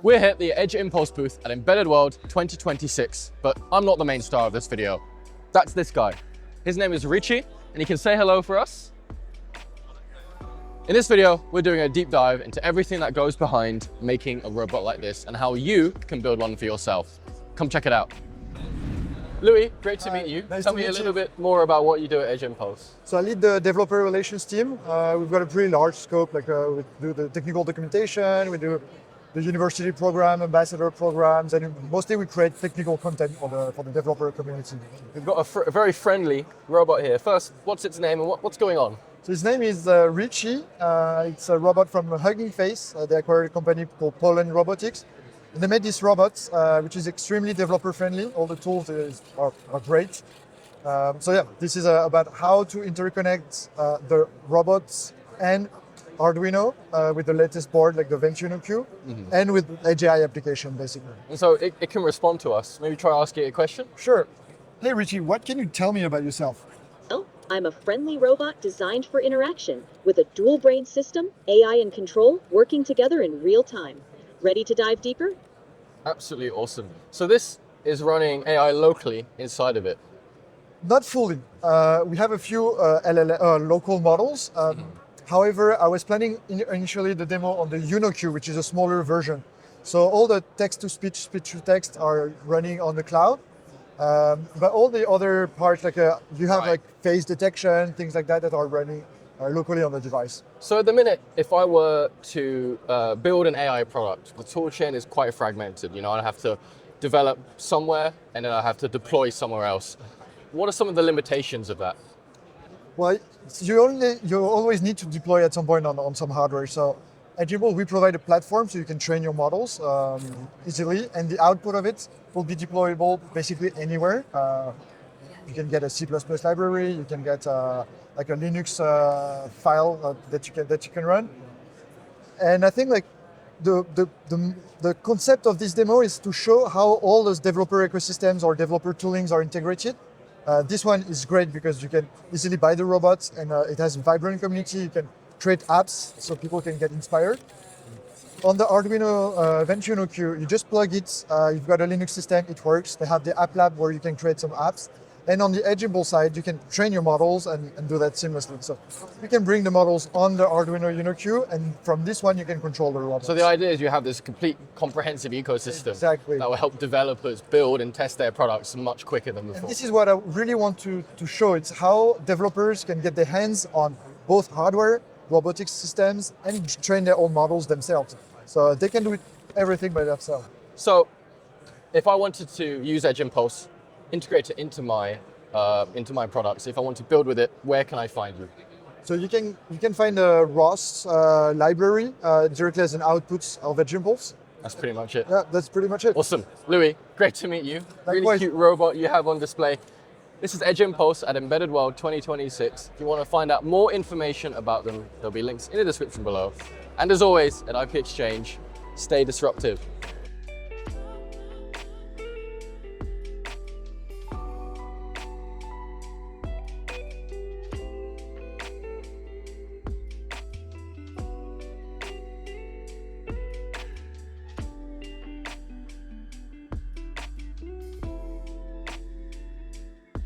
We're here at the Edge Impulse booth at Embedded World 2026, but I'm not the main star of this video. That's this guy. His name is Richie, and he can say hello for us. In this video, we're doing a deep dive into everything that goes behind making a robot like this and how you can build one for yourself. Come check it out. Louis, great to meet you. Nice Tell to me a meet little you. bit more about what you do at Edge Impulse. So I lead the developer relations team. We've got a pretty large scope, we do the technical documentation, we do the university program, ambassador programs, and mostly we create technical content for the developer community. We've got a very friendly robot here. First, what's its name and what's going on? So his name is Richie. It's a robot from Hugging Face. They acquired a company called Poland Robotics. And they made this robot, which is extremely developer friendly. All the tools are great. So yeah, this is about how to interconnect the robots and Arduino with the latest board, like the VENTUNO Q, and with Edge AI application, basically. And so it can respond to us. Maybe try asking it a question. Sure. Hey, Richie, what can you tell me about yourself? Well, I'm a friendly robot designed for interaction with a dual brain system, AI and control, working together in real time. Ready to dive deeper? Absolutely awesome. So this is running AI locally inside of it. Not fully. We have a few local models. However, I was planning initially the demo on the UNO Q, which is a smaller version. So all the text-to-speech, speech-to-text are running on the cloud. But all the other parts, you have like face detection, things like that are running locally on the device. So at the minute, if I were to build an AI product, the tool chain is quite fragmented. You know, I have to develop somewhere and then I have to deploy somewhere else. What are some of the limitations of that? Well, you always need to deploy at some point on some hardware. So at Impulse, we provide a platform so you can train your models easily, and the output of it will be deployable basically anywhere. You can get a C++ library, you can get like a Linux file that you can run. And I think the concept of this demo is to show how all those developer ecosystems or developer toolings are integrated. This one is great because you can easily buy the robots, and it has a vibrant community. You can create apps so people can get inspired. On the Arduino VENTUNO Q, you just plug it. You've got a Linux system, it works. They have the app lab where you can create some apps. And on the Edge Impulse side, you can train your models and do that seamlessly. So you can bring the models on the Arduino UNO Q, and from this one, you can control the robots. So the idea is you have this complete comprehensive ecosystem Exactly. that will help developers build and test their products much quicker than before. And this is what I really want to show. It's how developers can get their hands on both hardware, robotics systems, and train their own models themselves. So they can do everything by themselves. So if I wanted to use Edge Impulse, integrate it into my products, if I want to build with it, where can I find you? So you can find a ROS library directly as an output of Edge Impulse. That's pretty much it. Yeah, that's pretty much it. Awesome. Louis, great to meet you. Really Likewise. cute robot you have on display. This is Edge Impulse at Embedded World 2026. If you want to find out more information about them, there'll be links in the description below. And as always, at ipXchange, stay disruptive.